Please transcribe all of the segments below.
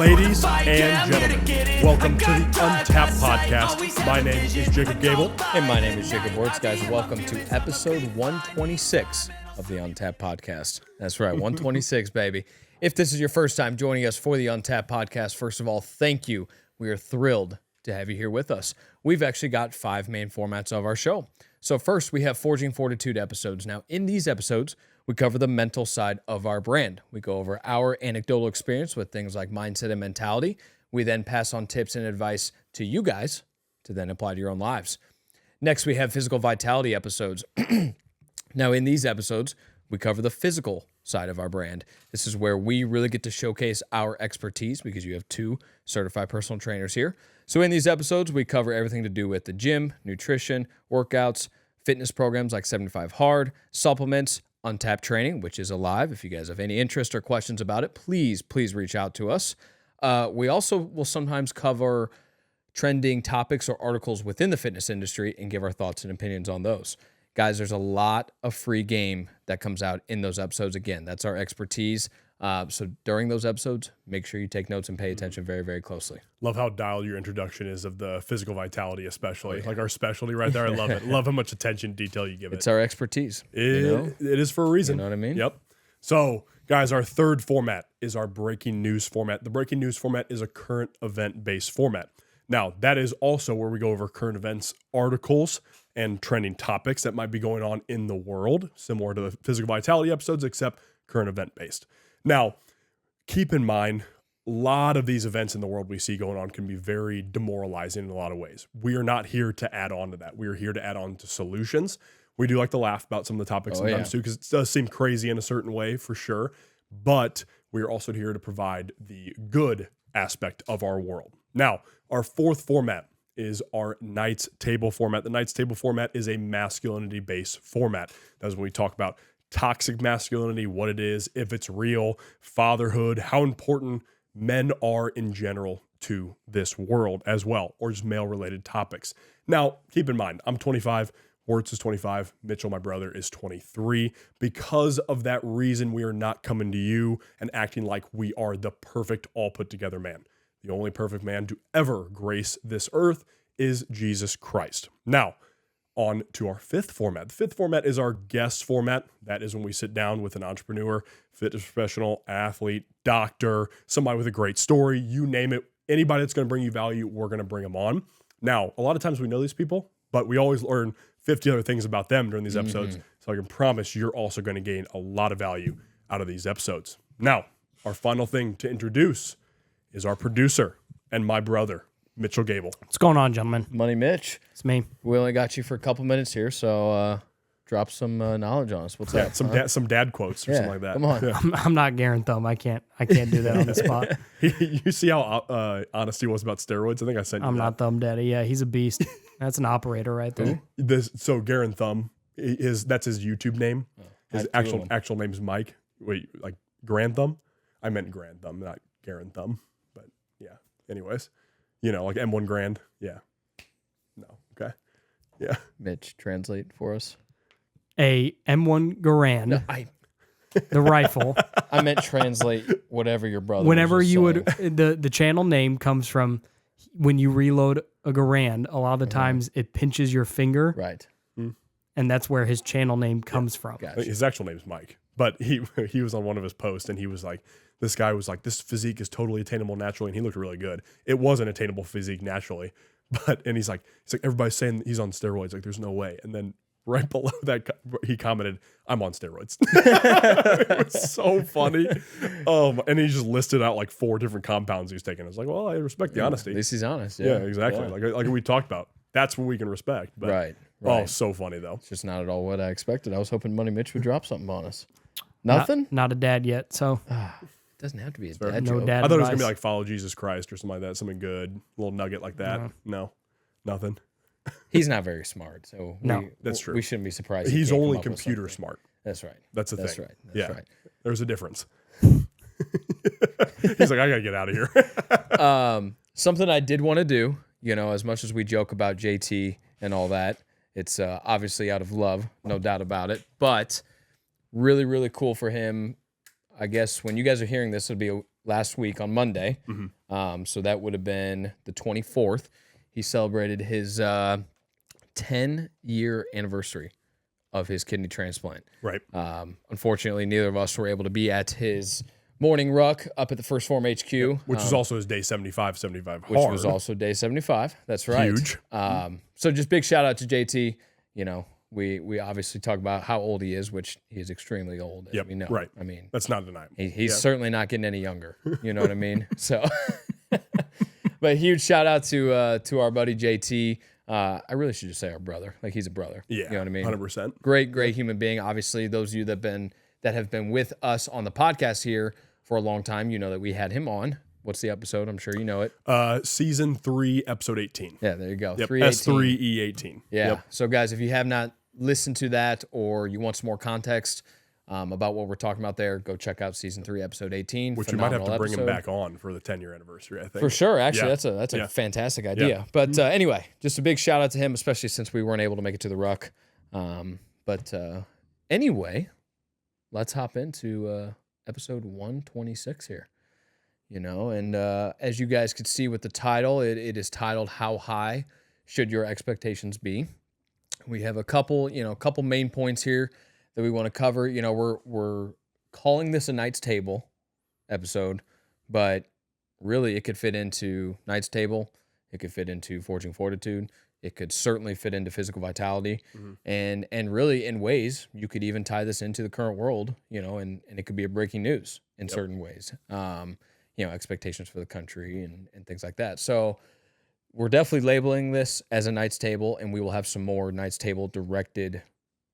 Ladies and gentlemen, welcome to the Untapped Podcast. My name is Jacob Gabel. And my name is Jacob Wurtz, guys. Welcome to episode 126 of the Untapped Podcast. That's right, 126, baby. If this is your first time joining us for the Untapped Podcast, first of all, thank you. We are thrilled to have you here with us. We've actually got 5 main formats of our show. So first, we have Forging Fortitude episodes. Now, in these episodes, we cover the mental side of our brand. We go over our anecdotal experience with things like mindset and mentality. We then pass on tips and advice to you guys to then apply to your own lives. Next, we have physical vitality episodes. Now, in these episodes, we cover the physical side of our brand. This is where we really get to showcase our expertise because you have 2 certified personal trainers here. So in these episodes, we cover everything to do with the gym, nutrition, workouts, fitness programs like 75 Hard, supplements, Untapped Training, which is alive. If you guys have any interest or questions about it, please reach out to us. We also will sometimes cover trending topics or articles within the fitness industry and give our thoughts and opinions on those. Guys, there's a lot of free game that comes out in those episodes. Again, that's our expertise. So during those episodes, make sure you take notes and pay attention very, very closely. Love how dialed your introduction is of the physical vitality, especially. Like our specialty right there. I love it. Love how much attention, detail you give it. It's our expertise. It is for a reason. You know what I mean? Yep. So, guys, our third format is our breaking news format. The breaking news format is a current event-based format. Now, that is also where we go over current events, articles, and trending topics that might be going on in the world, similar to the physical vitality episodes, except current event-based. Now, keep in mind, a lot of these events in the world we see going on can be very demoralizing in a lot of ways. We are not here to add on to that. We are here to add on to solutions. We do like to laugh about some of the topics sometimes too, because it does seem crazy in a certain way for sure. But we are also here to provide the good aspect of our world. Now, our fourth format is our Knights Table format. The Knights Table format is a masculinity-based format. That's when we talk about toxic masculinity, what it is, if it's real, fatherhood, how important men are in general to this world as well, or just male-related topics. Now, keep in mind, I'm 25, Wurtz is 25, Mitchell, my brother, is 23. Because of that reason, we are not coming to you and acting like we are the perfect, all put together man. The only perfect man to ever grace this earth is Jesus Christ. Now, on to our fifth format. The fifth format is our guest format. That is when we sit down with an entrepreneur, fitness professional, athlete, doctor, somebody with a great story, you name it. Anybody that's going to bring you value, we're going to bring them on. Now, a lot of times we know these people, but we always learn 50 other things about them during these episodes. So I can promise you're also going to gain a lot of value out of these episodes. Now, our final thing to introduce is our producer and my brother, Mitchell Gabel. What's going on, gentlemen? Money Mitch. It's me. We only got you for a couple minutes here, so drop some knowledge on us. What's up? Some dad quotes or something like that. Come on. Yeah. I'm not Garen Thumb. I can't do that on the spot. You see how honest he was about steroids? I think I sent you I'm that. not Thumb Daddy. Yeah, he's a beast. That's an operator right there. So Garen Thumb, that's his YouTube name. His actual name is Mike. Wait, like Grand Thumb? I meant Grand Thumb, not Garen Thumb. But yeah. Anyways, like M1 Grand. Yeah. No. Okay. Yeah. Mitch, translate for us. A M1 Garand, No, the rifle. I meant translate whatever your brother. Whenever was just you saying. would, the channel name comes from when you reload a Garand. A lot of the times it pinches your finger, Right. and that's where his channel name comes from. Gotcha. His actual name is Mike, but he was on one of his posts and he was like, this guy was like, this physique is totally attainable naturally, and he looked really good. It was an attainable physique naturally, and he's like everybody's saying he's on steroids. Like, there's no way. And then right below that, he commented, "I'm on steroids." It was so funny. And he just listed out like 4 different compounds he was taking. I was like, well, I respect the honesty. At least he's honest. Yeah, exactly. Yeah. Like we talked about. That's what we can respect. But, Right. Oh, so funny though. It's just not at all what I expected. I was hoping Money Mitch would drop something on us. Nothing? Not a dad yet, so It doesn't have to be a dad no joke. dad. I thought it was gonna be advice. like follow Jesus Christ or something like that, something good, a little nugget like that. No, nothing. He's not very smart, so No. That's true. We shouldn't be surprised. he He's can't only come up with computer something. smart. That's right. That's the That's thing. right. That's right. There's a difference. He's like, I gotta get out of here. Something I did want to do, as much as we joke about JT and all that, it's obviously out of love, no doubt about it, but really, really cool for him. I guess when you guys are hearing this, it'll be last week on Monday. Mm-hmm. So that would have been the 24th. He celebrated his 10-year anniversary of his kidney transplant. Right. Unfortunately, neither of us were able to be at his morning ruck up at the First Form HQ. Which was also his day 75 hard. Which was also day 75. That's right. Huge. So just big shout out to JT. You know, we obviously talk about how old he is, which he is extremely old, as Yep. we know. Right. I mean, that's not deniable. he's certainly not getting any younger. You know what I mean? So, but huge shout out to our buddy JT. I really should just say our brother. Like, he's a brother. Yeah. You know what I mean? 100%. Great human being. Obviously, those of you that have been with us on the podcast here for a long time, you know that we had him on. What's the episode? I'm sure you know it. Season 3, episode 18. Yeah, there you go. Yep. 318. S3E18. Yeah. Yep. So, guys, if you have not listened to that, or you want some more context about what we're talking about there, go check out season 3, episode 18. Which we might have to Phenomenal bring him episode. back on for the 10-year anniversary, I think. For sure. Actually, Yeah. that's a Yeah. fantastic idea. Yeah. But anyway, just a big shout out to him, especially since we weren't able to make it to the ruck. But anyway, let's hop into episode 126 here. You know, and as you guys could see with the title, it is titled "How High Should Your Expectations Be?" We have a couple main points here that we want to cover. You know, we're calling this a Knight's Table episode, but really it could fit into Knight's Table. It could fit into Forging Fortitude. It could certainly fit into Physical Vitality. And really, in ways, you could even tie this into the current world, you know, and it could be a breaking news in certain ways. You know, expectations for the country and things like that. So we're definitely labeling this as a Knight's Table, and we will have some more Knight's Table directed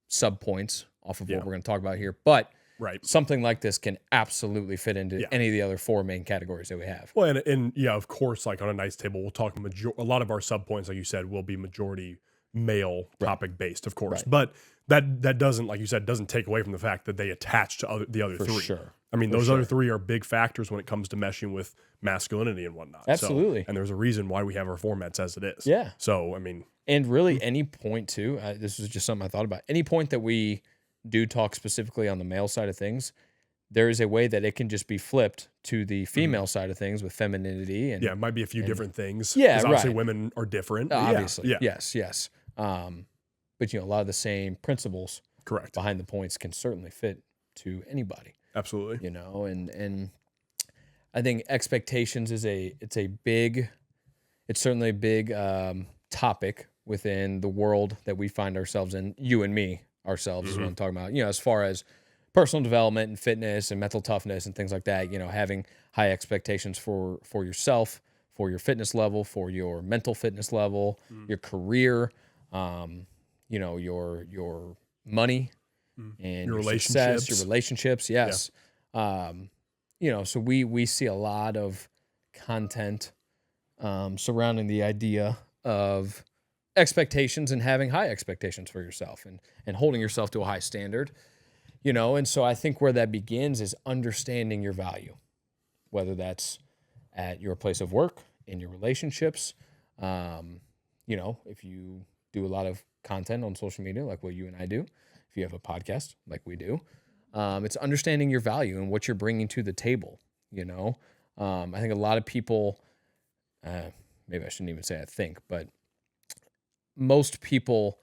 subpoints off of what we're going to talk about here. But Right. something like this can absolutely fit into any of the other 4 main categories that we have. Well, and yeah, of course, like on a Knight's Table, we'll talk a lot of our subpoints, like you said, will be majority male topic based, of course. Right. But that doesn't, like you said, doesn't take away from the fact that they attach to the other For 3. sure. I mean, those other 3 are big factors when it comes to meshing with masculinity and whatnot. Absolutely. So, and there's a reason why we have our formats as it is. Yeah. So, I mean. And really, any point, too, this was just something I thought about. Any point that we do talk specifically on the male side of things, there is a way that it can just be flipped to the female side of things with femininity. And Yeah, it might be a few different things. Yeah, 'cause obviously right. women are different. Obviously. Yeah. Yes. But, you know, a lot of the same principles Correct. behind the points can certainly fit to anybody. Absolutely. You know, and I think expectations is it's certainly a big topic within the world that we find ourselves in. You and me ourselves is what I'm talking about. You know, as far as personal development and fitness and mental toughness and things like that. You know, having high expectations for yourself, for your fitness level, for your mental fitness level, your career, you know, your money. And Your success, your relationships. relationships, yes. You know, so we see a lot of content surrounding the idea of expectations and having high expectations for yourself and holding yourself to a high standard, you know. And so I think where that begins is understanding your value, whether that's at your place of work, in your relationships. You know, if you do a lot of content on social media, like what you and I do, if you have a podcast like we do, it's understanding your value and what you're bringing to the table. You know, I think a lot of people, maybe I shouldn't even say I think, but most people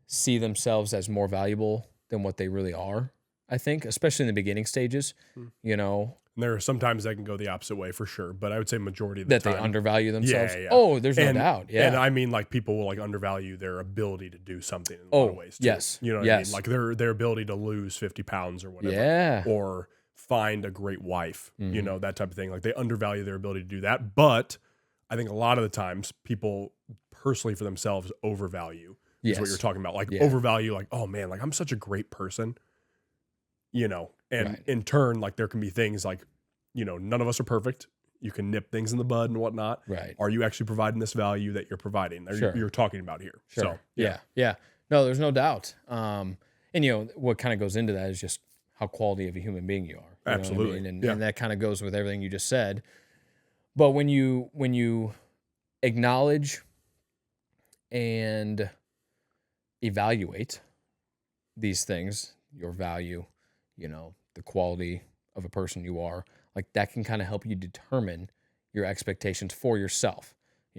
see themselves as more valuable than what they really are. I think, especially in the beginning stages, you know. And there are sometimes that can go the opposite way for sure, but I would say majority of the That time. they undervalue themselves. Yeah. Oh, there's no doubt. Yeah. And I mean, like, people will like undervalue their ability to do something in a lot of ways too. Yes. You know what I mean? Like their ability to lose 50 pounds or whatever. Yeah. Or find a great wife, you know, that type of thing. Like they undervalue their ability to do that. But I think a lot of the times people personally for themselves overvalue is what you're talking about. Like overvalue, like, oh man, like I'm such a great person, you know, and in turn, like there can be things like, you know, none of us are perfect. You can nip things in the bud and whatnot. Right. Are you actually providing this value that you're providing, or you're talking about here? Sure. So, Yeah. No, there's no doubt. And you know, what kind of goes into that is just how quality of a human being you are. You know Absolutely. what I mean? And that kind of goes with everything you just said. But when you acknowledge and evaluate these things, your value, you know, the quality of a person you are, like that can kind of help you determine your expectations for yourself.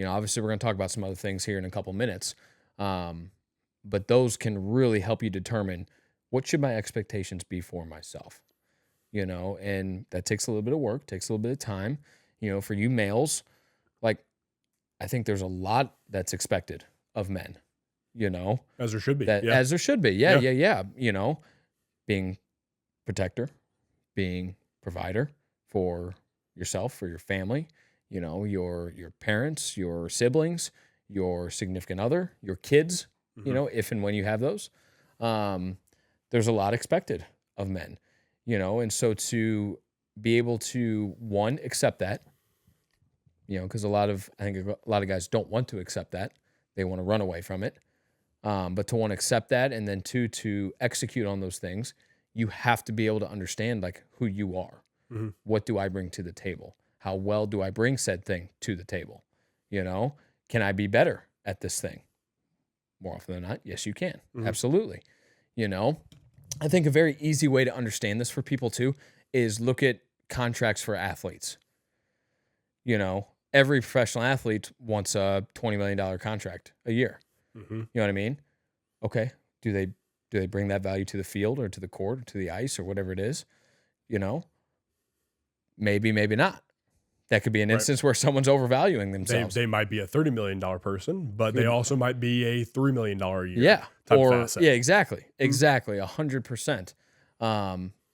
Obviously we're going to talk about some other things here in a couple minutes. But those can really help you determine what should my expectations be for myself, and that takes a little bit of work, takes a little bit of time, for you males, like I think there's a lot that's expected of men, as there should be. As there should be. Yeah. Being protector, being provider for yourself, for your family, your parents, your siblings, your significant other, your kids, if and when you have those. There's a lot expected of men, and so to be able to, one, accept that, because I think a lot of guys don't want to accept that. They want to run away from it. But to want to accept that, and then two, to execute on those things, you have to be able to understand like who you are. Mm-hmm. What do I bring to the table? How well do I bring said thing to the table? Can I be better at this thing? More often than not, yes, you can. Mm-hmm. Absolutely. I think a very easy way to understand this for people too is look at contracts for athletes. Every professional athlete wants a $20 million contract a year. Mm-hmm. You know what I mean? Okay. Do they bring that value to the field or to the court or to the ice or whatever it is? Maybe, maybe not. That could be an instance where someone's overvaluing themselves. They might be a $30 million person, but they also might be a $3 million a year. Yeah. Type of asset. Yeah, exactly. Mm-hmm. Exactly. 100%.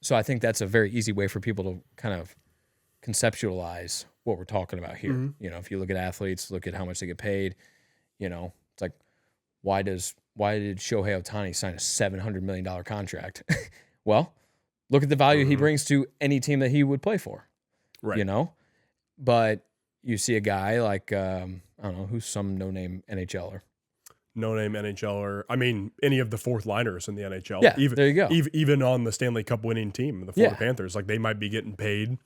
So I think that's a very easy way for people to kind of conceptualize what we're talking about here. Mm-hmm. If you look at athletes, look at how much they get paid, it's like, why did Shohei Ohtani sign a $700 million contract? Well, look at the value he brings to any team that he would play for. Right. But you see a guy like, I don't know, who's some no-name NHLer. No-name NHLer. I mean, any of the fourth liners in the NHL. Yeah, there you go. Even on the Stanley Cup winning team, the Florida Panthers, like they might be getting paid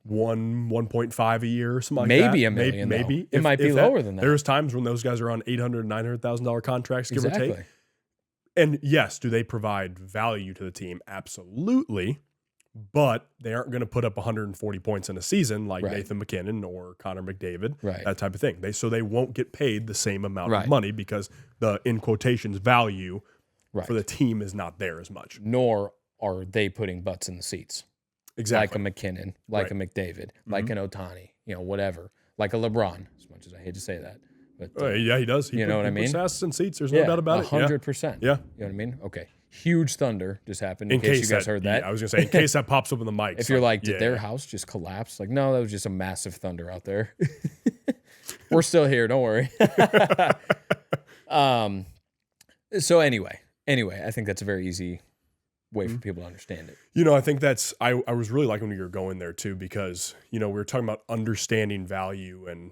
1.5 a year or something like that. Maybe $1 million. Maybe. It might be lower than that. There's times when those guys are on $800,000, $900,000 contracts, give or take. And yes, do they provide value to the team? Absolutely. But they aren't going to put up 140 points in a season like Nathan McKinnon or Connor McDavid, that type of thing. So they won't get paid the same amount of money because the, in quotations, value for the team is not there as much. Nor are they putting butts in the seats. Exactly. Like a McKinnon, like a McDavid, like an Ohtani, whatever. Like a LeBron, as much as I hate to say that. But yeah, he does. You know what I mean? He puts asses in seats. There's no doubt about it. 100%. Yeah. You know what I mean? Okay. Huge thunder just happened in case you guys heard that. Yeah, I was going to say, in case that pops up in the mic. If you're like, did their house just collapse? Like, no, that was just a massive thunder out there. We're still here. Don't worry. So anyway, I think that's a very easy way for people to understand it. I think that's, I was really liking when you were going there too, because, we were talking about understanding value and,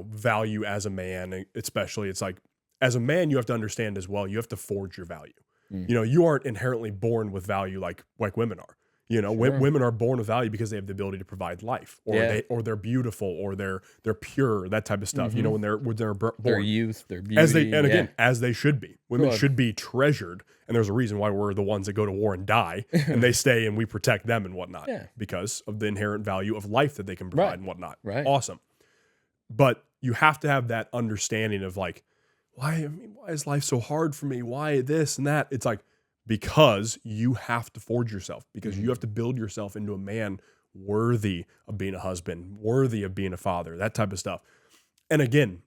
value as a man, especially. It's like, as a man, you have to understand as well, you have to forge your value. You aren't inherently born with value like women are. Women are born with value because they have the ability to provide life, or they're beautiful, or they're pure, that type of stuff. When they're born, their youth, their beauty, as they should be. Women should be treasured, and there's a reason why we're the ones that go to war and die, and they stay and we protect them and whatnot, because of the inherent value of life that they can provide and whatnot. Right. Awesome, but you have to have that understanding of like, why is life so hard for me? Why this and that? It's like, because you have to forge yourself, because you have to build yourself into a man worthy of being a husband, worthy of being a father, that type of stuff. And again,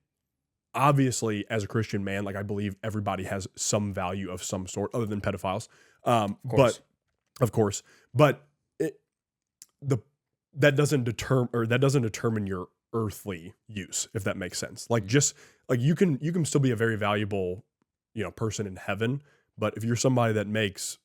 obviously, as a Christian man, like I believe everybody has some value of some sort, other than pedophiles. But that doesn't determine your earthly use, if that makes sense. Like just like you can still be a very valuable, person in heaven, but if you're somebody that makes,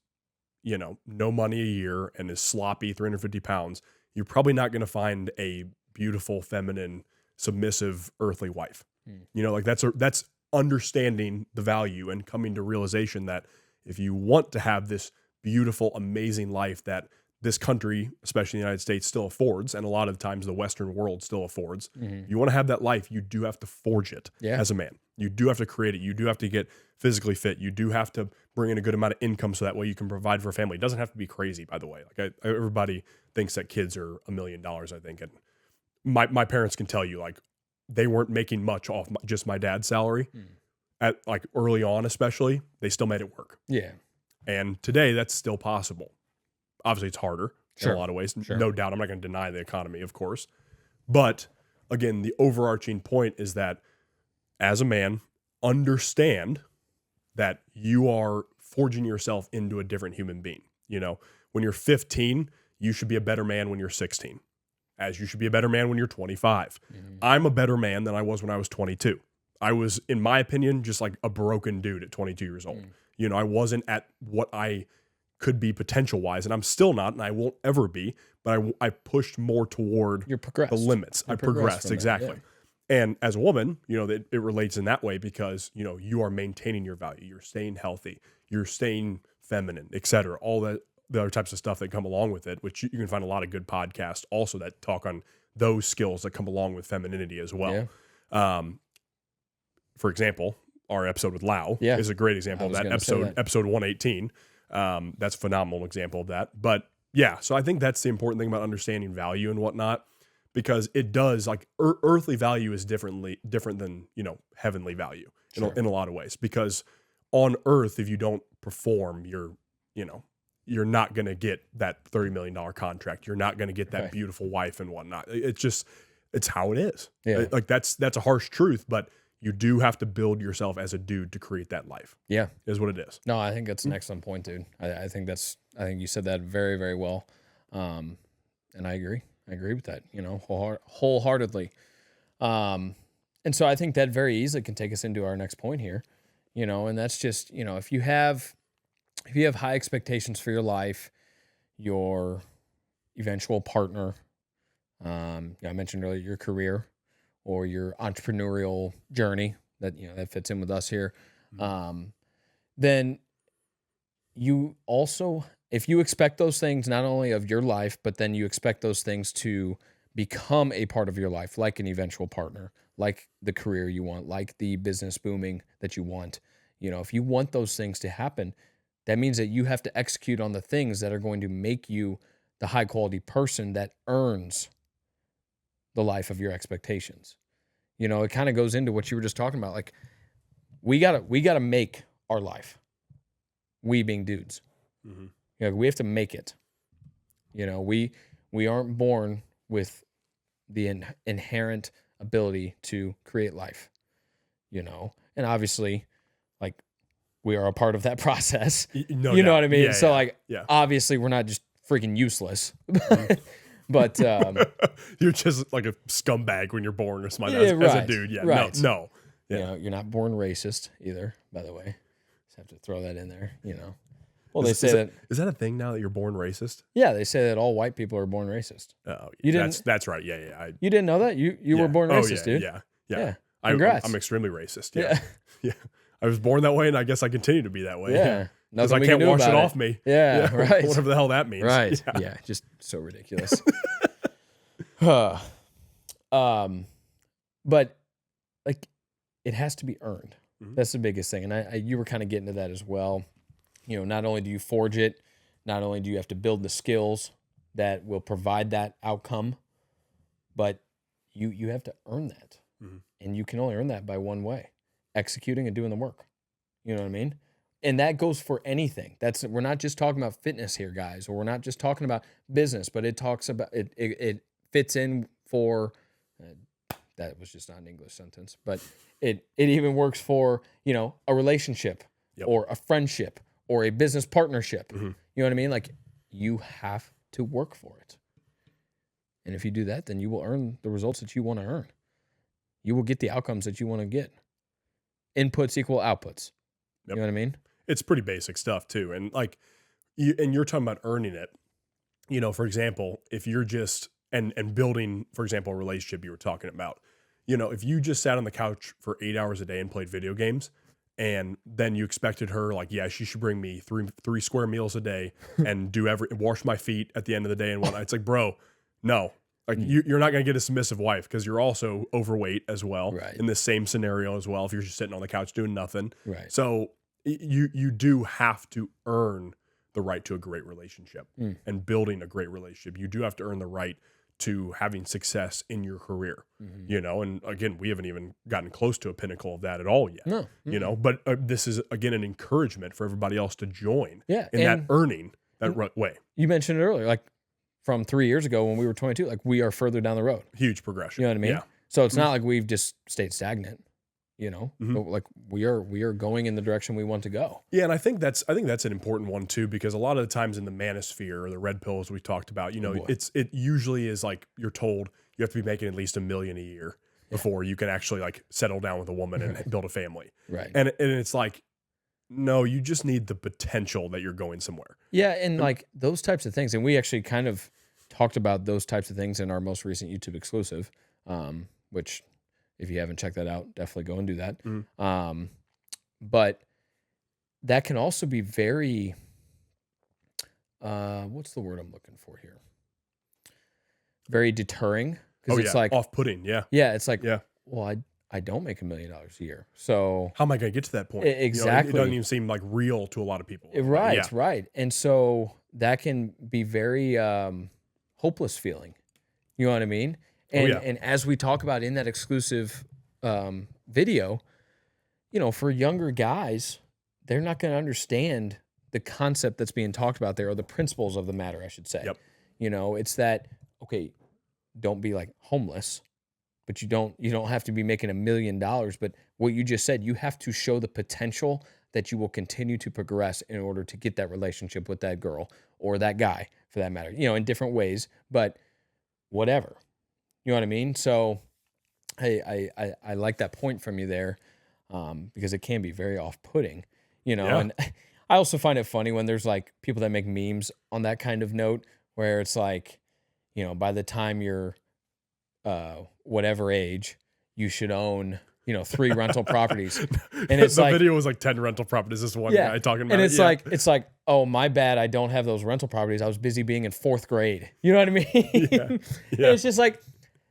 no money a year and is sloppy 350 pounds, you're probably not going to find a beautiful, feminine, submissive, earthly wife. Like that's understanding the value and coming to realization that if you want to have this beautiful, amazing life that this country, especially the United States, still affords, and a lot of times the Western world still affords. You want to have that life, you do have to forge it as a man. You do have to create it. You do have to get physically fit. You do have to bring in a good amount of income so that way you can provide for a family. It doesn't have to be crazy, by the way. Like everybody thinks that kids are $1 million, I think. And my parents can tell you, like, they weren't making much off just my dad's salary at like early on, especially. They still made it work. Yeah. And today that's still possible. Obviously it's harder in a lot of ways. No doubt. I'm not going to deny the economy, of course. But again, the overarching point is that as a man, understand that you are forging yourself into a different human being. You know, when you're 15, you should be a better man when you're 16, as you should be a better man when you're 25. I'm a better man than I was when I was 22. I was, in my opinion, just like a broken dude at 22 years old. You know, I wasn't at what I could be potential wise, and I'm still not, and I won't ever be, but I pushed more toward the limits. I progressed, exactly. And as a woman, you know, it relates in that way because, you know, you are maintaining your value. You're staying healthy. You're staying feminine, et cetera. All the other types of stuff that come along with it, which you can find a lot of good podcasts also that talk on those skills that come along with femininity as well. For example, our episode with Lau is a great example of that. Episode 118. That's a phenomenal example of that. But yeah, so I think that's the important thing about understanding value and whatnot, because it does, like, earthly value is different than, you know, heavenly value in a lot of ways. Because on earth, if you don't perform, you're not going to get that $30 million contract. You're not going to get that beautiful wife and whatnot. It's how it is. Like that's a harsh truth, but you do have to build yourself as a dude to create that life. Yeah, is what it is. No, I think that's an excellent point, dude. I think you said that very, very well, and I agree. I agree with that. You know, wholeheartedly. And so I think that very easily can take us into our next point here. You know, and that's just, you know, if you have high expectations for your life, your eventual partner, I mentioned earlier your career, or your entrepreneurial journey that, you know, that fits in with us here, then you also, if you expect those things not only of your life, but then you expect those things to become a part of your life, like an eventual partner, like the career you want, like the business booming that you want. You know, if you want those things to happen, that means that you have to execute on the things that are going to make you the high quality person that earns the life of your expectations. You know, it kind of goes into what you were just talking about. Like, we gotta make our life. We being dudes, you know, we have to make it. You know, we aren't born with the inherent ability to create life. You know, and obviously, like, we are a part of that process. You know what I mean? Obviously, we're not just freaking useless. But you're just like a scumbag when you're born or something as a dude. Yeah, no. Yeah. You know, you're not born racist either, by the way. Just have to throw that in there, you know. Well, they say that. Is that a thing now that you're born racist? Yeah, they say that all white people are born racist. Oh, you didn't, that's right. Yeah. You didn't know that? You were born racist, dude. Yeah. Congrats. I'm extremely racist. Yeah. I was born that way, and I guess I continue to be that way. Yeah. Because I can't wash it off me. Yeah, right. Whatever the hell that means. Right. Yeah, just so ridiculous. But like, it has to be earned. That's the biggest thing. And you were kind of getting to that as well. You know, not only do you forge it, not only do you have to build the skills that will provide that outcome, but you have to earn that. And you can only earn that by one way: executing and doing the work. You know what I mean? And that goes for anything. We're not just talking about fitness here, guys, or we're not just talking about business, but it talks about it fits in for that was just not an English sentence, but it even works for, you know, a relationship or a friendship or a business partnership. You know what I mean? Like, you have to work for it. And if you do that, then you will earn the results that you want to earn. You will get the outcomes that you want to get. Inputs equal outputs. You know what I mean? It's pretty basic stuff too. And like, you're talking about earning it. You know, for example, if you're just and building, for example, a relationship you were talking about, you know, if you just sat on the couch for 8 hours a day and played video games and then you expected her, like, yeah, she should bring me three square meals a day and wash my feet at the end of the day and whatnot. It's like, bro, no. Like, you're not going to get a submissive wife because you're also overweight as well in this same scenario as well if you're just sitting on the couch doing nothing. Right. So you do have to earn the right to a great relationship and building a great relationship. You do have to earn the right to having success in your career, you know, and again, we haven't even gotten close to a pinnacle of that at all yet, No. you know, but this is again, an encouragement for everybody else to join in and that earning that way. You mentioned it earlier, like from 3 years ago when we were 22, like we are further down the road. Huge progression. You know what I mean? Yeah. So it's not like we've just stayed stagnant, you know, but like we are going in the direction we want to go. Yeah, and I think that's an important one too, because a lot of the times in the manosphere or the red pills we talked about, you know, it usually is like you're told you have to be making at least $1 million a year before you can actually like settle down with a woman and build a family. Right. And it's like, no, you just need the potential that you're going somewhere. Yeah, and like those types of things, and we actually kind of talked about those types of things in our most recent YouTube exclusive, which if you haven't checked that out, definitely go and do that. But that can also be very, what's the word I'm looking for here? Very deterring. Because it's like off-putting. Yeah. Yeah, it's like, well, I don't make $1 million a year. So how am I going to get to that point? Exactly. You know, it doesn't even seem like real to a lot of people. Right, right. And so that can be very hopeless feeling. You know what I mean? And and as we talk about in that exclusive video, you know, for younger guys, they're not going to understand the concept that's being talked about there, or the principles of the matter, I should say. Yep. You know, it's that, okay, don't be like homeless, but you don't have to be making $1 million. But what you just said, you have to show the potential that you will continue to progress in order to get that relationship with that girl or that guy, for that matter, you know, in different ways, but whatever. You know what I mean? So I like that point from you there, because it can be very off-putting, you know. And I also find it funny when there's like people that make memes on that kind of note, where it's like, you know, by the time you're whatever age, you should own, you know, 3 rental properties. And it's the like, video was like 10 rental properties. This one guy talking about and it. it's like, oh, my bad, I don't have those rental properties. I was busy being in 4th grade. You know what I mean? And it's just like,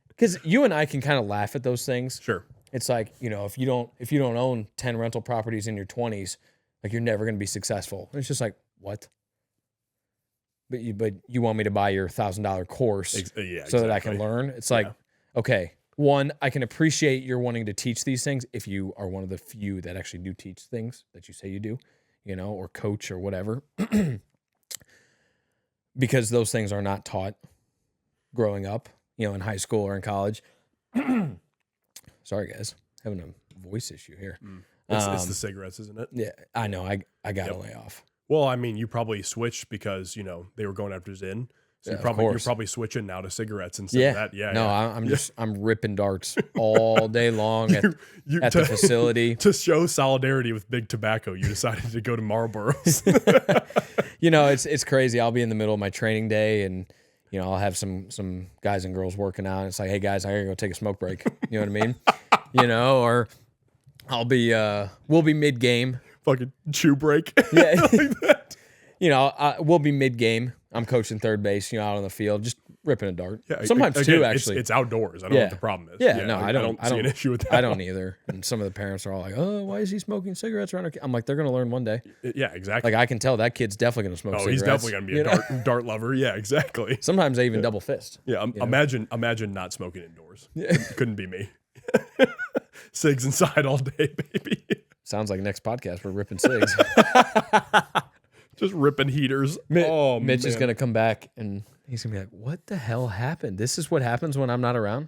because you and I can kind of laugh at those things. Sure. It's like, you know, if you don't own 10 rental properties in your 20s, like you're never going to be successful. And it's just like, what? But you want me to buy your $1,000 course so that I can learn? It's like, okay, one, I can appreciate you're wanting to teach these things if you are one of the few that actually do teach things that you say you do, you know, or coach or whatever, because those things are not taught growing up, you know, in high school or in college. Sorry, guys, having a voice issue here. It's the cigarettes, isn't it? Yeah, I know. I got to lay off. Well, I mean, you probably switched because, you know, they were going after Zyn. So you're probably switching now to cigarettes instead of that. Yeah. No, I'm ripping darts all day long at the facility. To show solidarity with big tobacco, you decided to go to Marlboro's. You know, it's crazy. I'll be in the middle of my training day, and you know, I'll have some guys and girls working out. And it's like, hey guys, I gotta go take a smoke break. You know what I mean? You know, or we'll be mid game. Fucking chew break. Yeah. Like that. You know, we'll be mid game. I'm coaching third base, you know, out on the field, just ripping a dart. Yeah, sometimes again, two, actually. It's outdoors. I don't know what the problem is. Yeah, no, I don't see an issue with that. I don't either. And some of the parents are all like, oh, why is he smoking cigarettes around our kid? I'm like, they're going to learn one day. Yeah, exactly. Like, I can tell that kid's definitely going to smoke cigarettes. He's definitely going to be a dart lover. Yeah, exactly. Sometimes they even double fist. Yeah, imagine not smoking indoors. Yeah. Couldn't be me. Cigs inside all day, baby. Sounds like next podcast we're ripping cigs. Just ripping heaters. Mitch is going to come back and he's going to be like, what the hell happened? This is what happens when I'm not around?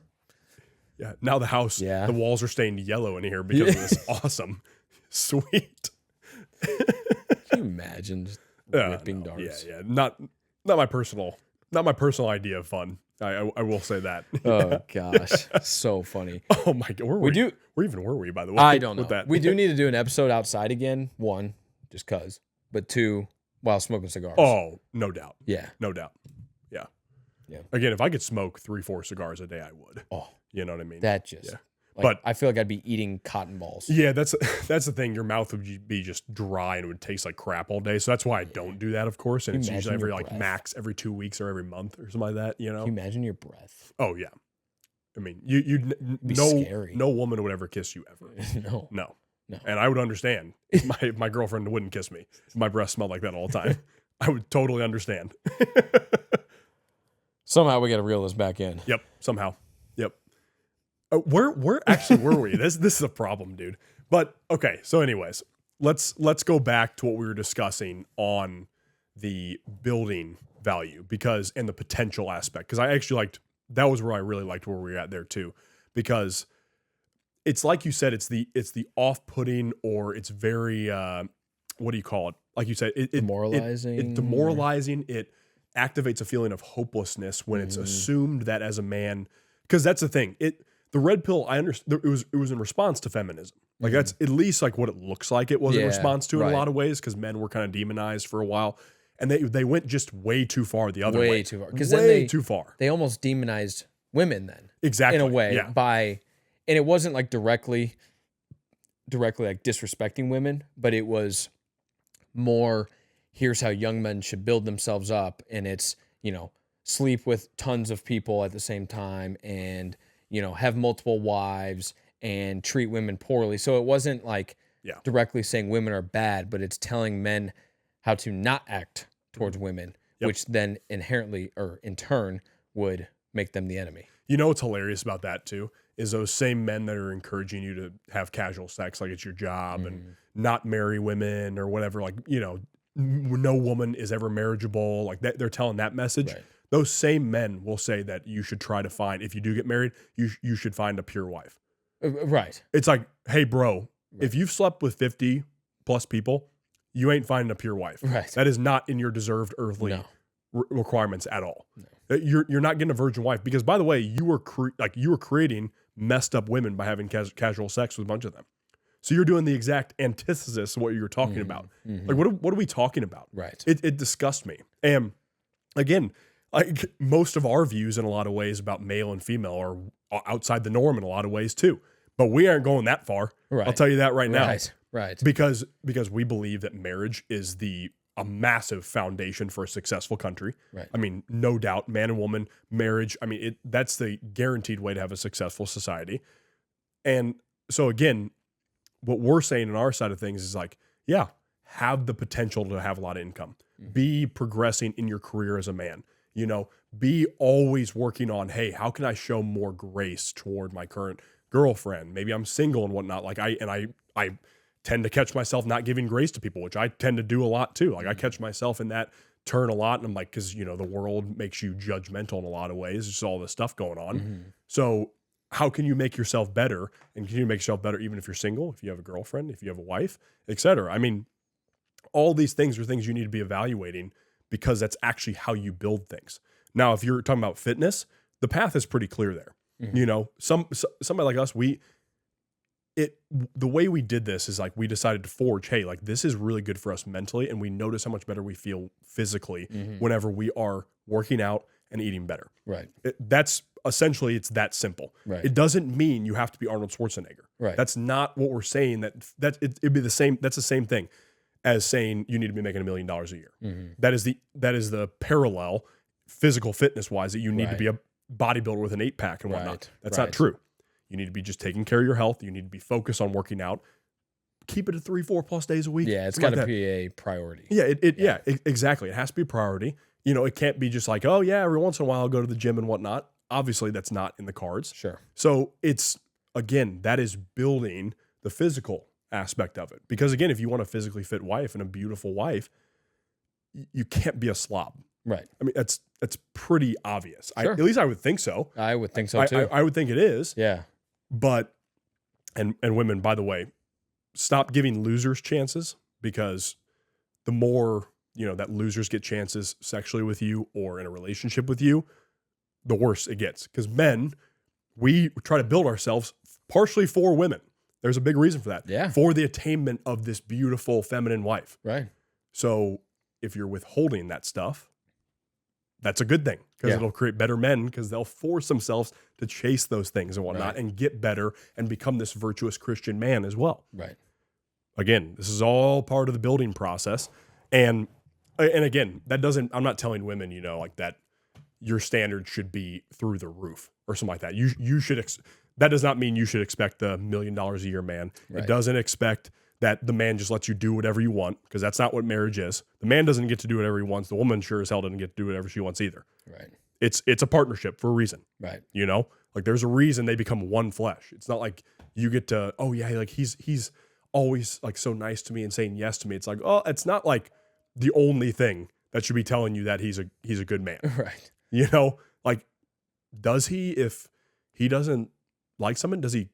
Yeah. Now the house, the walls are stained yellow in here because of this awesome, sweet. Can you imagine just ripping darts? Yeah. Not my personal idea of fun. I will say that. Oh gosh. So funny. Oh my God. Where even were we, by the way? I don't know. That? We do need to do an episode outside again. 1, just cause. But 2, while smoking cigars. Oh, no doubt. Yeah. No doubt. Yeah. Again, if I could smoke 3-4 cigars a day, I would. Oh. You know what I mean? That just. Yeah. But I feel like I'd be eating cotton balls. yeah, that's the thing. Your mouth would be just dry and it would taste like crap all day. So that's why I don't do that, of course. And it's usually every like max every 2 weeks or every month or something like that. You know? Can you imagine your breath? Oh yeah. I mean, no woman would ever kiss you ever. No. And I would understand. My girlfriend wouldn't kiss me. My breath smelled like that all the time. I would totally understand. Somehow we got to reel this back in. Yep. Somehow. Yep. Where actually were we? This is a problem, dude. But okay. So, anyways, let's go back to what we were discussing on the building value and the potential aspect, because I actually that was where I really liked where we were at there too, because it's like you said, it's the off-putting, or it's very what do you call it? Like you said, demoralizing. It's demoralizing. It activates a feeling of hopelessness when it's assumed that as a man, because that's the thing. The red pill, I understand, it was in response to feminism. Like that's at least like what it looks like it was in response to in a lot of ways, because men were kind of demonized for a while. And they went just way too far the other way. Way too far. Because then too far. They almost demonized women then. Exactly. In a way. Yeah. And it wasn't like directly like disrespecting women, but it was more, here's how young men should build themselves up. And it's, sleep with tons of people at the same time and, have multiple wives and treat women poorly. So it wasn't like directly saying women are bad, but it's telling men how to not act towards women, which then inherently or in turn would make them the enemy. You know what's hilarious about that too is those same men that are encouraging you to have casual sex like it's your job and not marry women or whatever, like, no woman is ever marriageable, like that, they're telling that message. Right. Those same men will say that you should try to find, if you do get married, you should find a pure wife. Right. It's like, hey bro, if you've slept with 50 plus people, you ain't finding a pure wife. Right. That is not in your deserved earthly requirements at all. No. You're not getting a virgin wife because, by the way, you were creating messed up women by having casual sex with a bunch of them. So you're doing the exact antithesis of what you were talking about. Mm-hmm. Like, what are we talking about? Right. It disgusts me. And again, like most of our views in a lot of ways about male and female are outside the norm in a lot of ways too. But we aren't going that far. Right. I'll tell you that right now. Right. Because we believe that marriage is a massive foundation for a successful country. Right. I mean, no doubt, man and woman marriage. I mean, that's the guaranteed way to have a successful society. And so again, what we're saying on our side of things is like, have the potential to have a lot of income. Mm-hmm. Be progressing in your career as a man. Be always working on, hey, how can I show more grace toward my current girlfriend? Maybe I'm single and whatnot. Like I tend to catch myself not giving grace to people, which I tend to do a lot too. Like I catch myself in that turn a lot. And I'm like, cause the world makes you judgmental in a lot of ways. Just all this stuff going on. Mm-hmm. So how can you make yourself better? And can you make yourself better even if you're single, if you have a girlfriend, if you have a wife, etc.? I mean, all these things are things you need to be evaluating because that's actually how you build things. Now, if you're talking about fitness, the path is pretty clear there. Mm-hmm. Somebody like us, the way we did this is like we decided to forge, hey, like this is really good for us mentally, and we notice how much better we feel physically whenever we are working out and eating better. Right. That's essentially, it's that simple. Right. It doesn't mean you have to be Arnold Schwarzenegger. Right. That's not what we're saying. It'd be the same. That's the same thing as saying you need to be making $1 million a year. Mm-hmm. That is the parallel, physical fitness wise, that you need to be a bodybuilder with an 8-pack and whatnot. That's not true. You need to be just taking care of your health. You need to be focused on working out. Keep it at 3-4 plus days a week. Yeah, it's got to be a priority. Yeah, exactly. It has to be a priority. It can't be just like, oh yeah, every once in a while I'll go to the gym and whatnot. Obviously, that's not in the cards. Sure. So it's, again, that is building the physical aspect of it. Because again, if you want a physically fit wife and a beautiful wife, you can't be a slob. Right. I mean, that's pretty obvious. Sure. At least I would think so. I would think so too. I would think it is. Yeah. But, and women, by the way, stop giving losers chances, because the more, that losers get chances sexually with you or in a relationship with you, the worse it gets. Because men, we try to build ourselves partially for women. There's a big reason for that. Yeah. For the attainment of this beautiful feminine wife. Right. So if you're withholding that stuff, that's a good thing because Yeah. it'll create better men because they'll force themselves to chase those things and whatnot and get better and become this virtuous Christian man as well. Right. Again, this is all part of the building process. And again, that doesn't, I'm not telling women, like that your standards should be through the roof or something like that. You should, that does not mean you should expect the $1 million a year man. Right. It doesn't expect that the man just lets you do whatever you want because that's not what marriage is. The man doesn't get to do whatever he wants. The woman sure as hell doesn't get to do whatever she wants either. Right. It's a partnership for a reason. Right. Like there's a reason they become one flesh. It's not like you get to, oh yeah, like he's always like so nice to me and saying yes to me. It's like, oh, it's not like the only thing that should be telling you that he's a good man. Right. Like does he, if he doesn't like someone, does he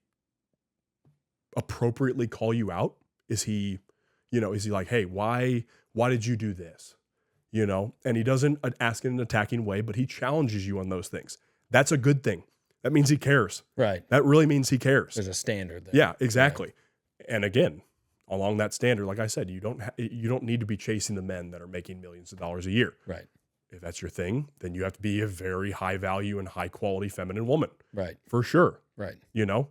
appropriately call you out? Is he like, hey, why did you do this? And he doesn't ask in an attacking way, but he challenges you on those things. That's a good thing. That means he cares. Right. That really means he cares. There's a standard there. Yeah, exactly. Yeah. And again, along that standard, like I said, you don't need to be chasing the men that are making millions of dollars a year. Right. If that's your thing, then you have to be a very high value and high quality feminine woman. Right. For sure. Right.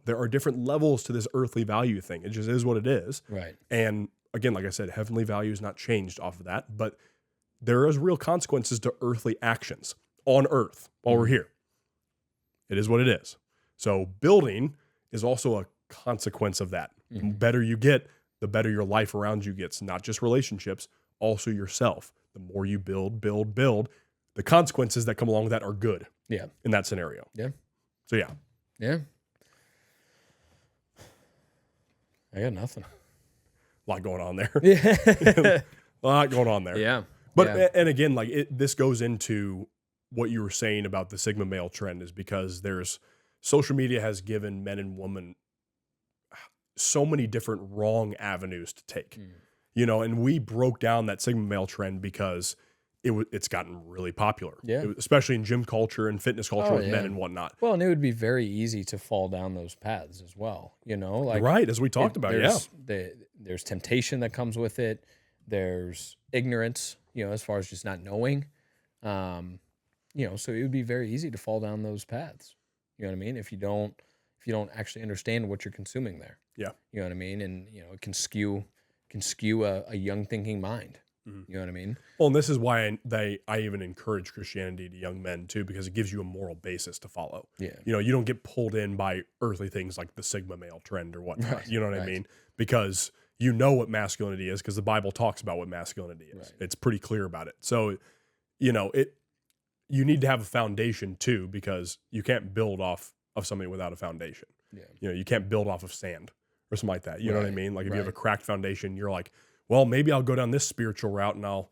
There are different levels to this earthly value thing. It just is what it is. Right. And again, like I said, heavenly value is not changed off of that, but there is real consequences to earthly actions on earth while we're here. It is what it is. So building is also a consequence of that. The better you get, the better your life around you gets, not just relationships, also yourself. The more you build, the consequences that come along with that are good. Yeah. In that scenario. Yeah. So yeah. Yeah. I got nothing. A lot going on there. Yeah. A lot going on there. Yeah. But, and again, like this goes into what you were saying about the Sigma male trend is because social media has given men and women so many different wrong avenues to take, and we broke down that Sigma male trend because it's gotten really popular, especially in gym culture and fitness culture with men and whatnot. Well, and it would be very easy to fall down those paths as well, like right. As we talked about, there's temptation that comes with it. There's ignorance, as far as just not knowing, so it would be very easy to fall down those paths. You know what I mean? If you don't actually understand what you're consuming there. Yeah. You know what I mean? And, it can skew a young thinking mind. You know what I mean? Well, and this is why I even encourage Christianity to young men too, because it gives you a moral basis to follow. Yeah. You don't get pulled in by earthly things like the Sigma male trend or whatnot. Right. You know what I mean? Because you know what masculinity is because the Bible talks about what masculinity is. Right. It's pretty clear about it. So, you need to have a foundation too, because you can't build off of something without a foundation. Yeah. You can't build off of sand or something like that. You know what I mean? Like if you have a Right. cracked foundation, you're like, well, maybe I'll go down this spiritual route and I'll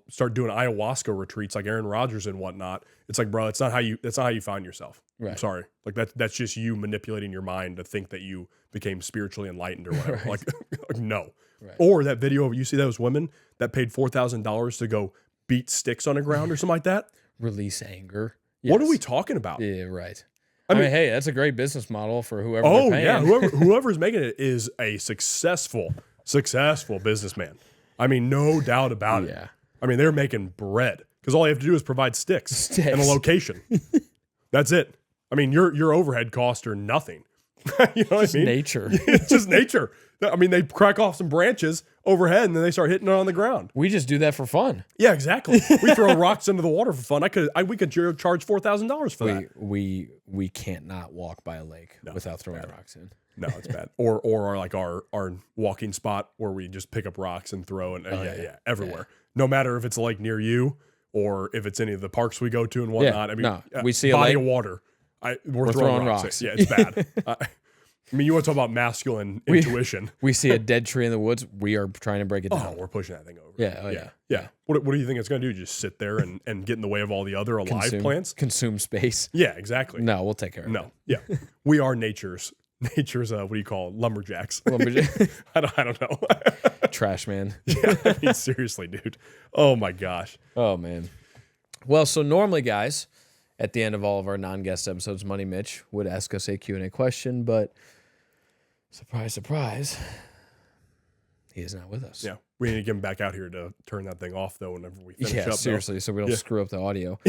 start doing ayahuasca retreats like Aaron Rodgers and whatnot. It's like, bro, that's not how you find yourself. Right. I'm sorry. Like that's just you manipulating your mind to think that you became spiritually enlightened or whatever. Right. Like no. Right. Or that video of you see those women that paid $4,000 to go beat sticks on the ground or something like that. Release anger. What are Yes. we talking about? Yeah, right. I I mean, mean- hey, that's a great business model for whoever. Oh they're paying. yeah, whoever's making it is a successful businessman. I mean, no doubt about it. Yeah. I mean, they're making bread because all you have to do is provide sticks and a location. That's it. I mean, your overhead costs are nothing. You know what I mean? Nature. It's just nature. I mean, they crack off some branches overhead and then they start hitting it on the ground. We just do that for fun. Yeah, exactly. We throw rocks into the water for fun. We could charge $4,000 for that. We can't not walk by a lake without throwing rocks in. No, it's bad. Or our walking spot where we just pick up rocks and throw and everywhere. Yeah. No matter if it's a lake near you or if it's any of the parks we go to and whatnot. I mean, we see body a lake, of water. We're throwing rocks. Yeah, it's bad. I mean, you want to talk about masculine intuition? We see a dead tree in the woods. We are trying to break it down. Oh, we're pushing that thing over. Yeah. What do you think it's going to do? Just sit there and get in the way of all the other alive plants? Consume space. Yeah, exactly. No, we'll take care of it. No, yeah, we are nature's what do you call it? Lumberjacks. I don't know. Trash man. Yeah, I mean, seriously, dude. Oh my gosh. Oh man. Well, so normally, guys, at the end of all of our non-guest episodes, Money Mitch would ask us a Q&A question, but surprise, surprise, he is not with us. Yeah. We need to get him back out here to turn that thing off, though, whenever we finish Yeah, up. seriously, so we don't screw up the audio.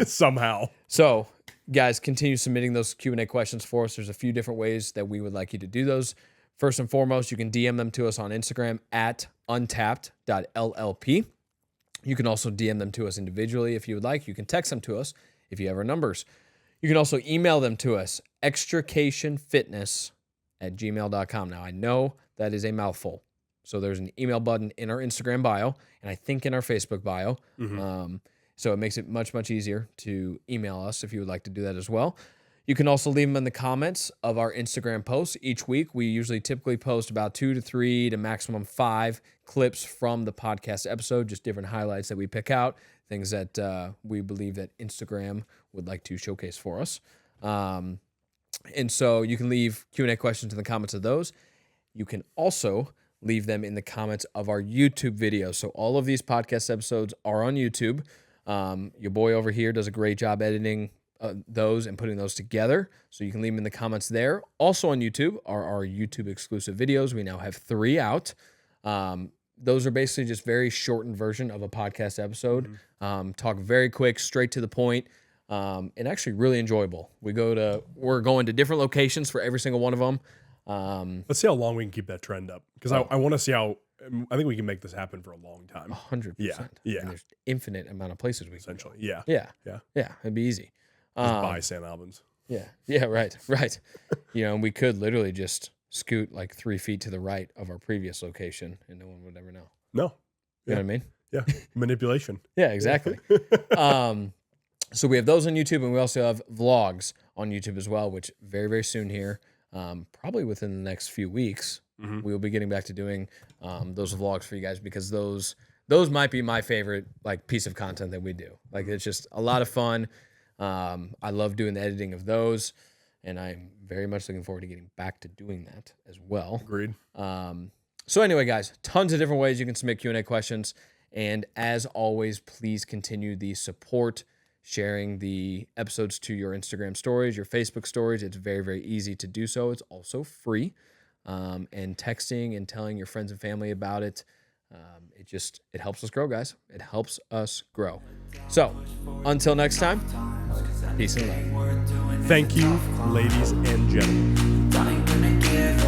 Somehow. So, guys, continue submitting those Q&A questions for us. There's a few different ways that we would like you to do those. First and foremost, you can DM them to us on Instagram at untapped.llp. You can also DM them to us individually if you would like. You can text them to us if you have our numbers. You can also email them to us, extricationfitness@gmail.com. Now, I know that is a mouthful. So there's an email button in our Instagram bio, and I think in our Facebook bio. So it makes it much, much easier to email us if you would like to do that as well. You can also leave them in the comments of our Instagram posts. Each week, we typically post about 2 to 3 to maximum 5 clips from the podcast episode, just different highlights that we pick out, things that we believe that Instagram would like to showcase for us. And so you can leave Q&A questions in the comments of those. You can also leave them in the comments of our YouTube videos. So all of these podcast episodes are on YouTube. Your boy over here does a great job editing those and putting those together. So you can leave them in the comments there. Also on YouTube are our YouTube exclusive videos. We now have 3 out. Those are basically just very shortened version of a podcast episode. Talk very quick, straight to the point, and actually really enjoyable. We're going to different locations for every single one of them. Let's see how long we can keep that trend up, because I want to see how. I think we can make this happen for a long time. 100%. Yeah. And there's infinite amount of places we can Essentially, go. yeah. Yeah. It'd be easy. Just buy Sam Albans. Yeah. Right. And we could literally just scoot like 3 feet to the right of our previous location, and no one would ever know. No. You know what I mean? Yeah. Manipulation. Yeah, exactly. So we have those on YouTube, and we also have vlogs on YouTube as well, which very, very soon here, probably within the next few weeks, we will be getting back to doing those vlogs for you guys, because those might be my favorite piece of content that we do. It's just a lot of fun. I love doing the editing of those, and I'm very much looking forward to getting back to doing that as well. Agreed. So anyway, guys, tons of different ways you can submit Q&A questions. And as always, please continue the support, sharing the episodes to your Instagram stories, your Facebook stories. It's very, very easy to do so. It's also free. And texting and telling your friends and family about it. It helps us grow, guys. It helps us grow. So until next time, peace and love. Thank you, ladies and gentlemen.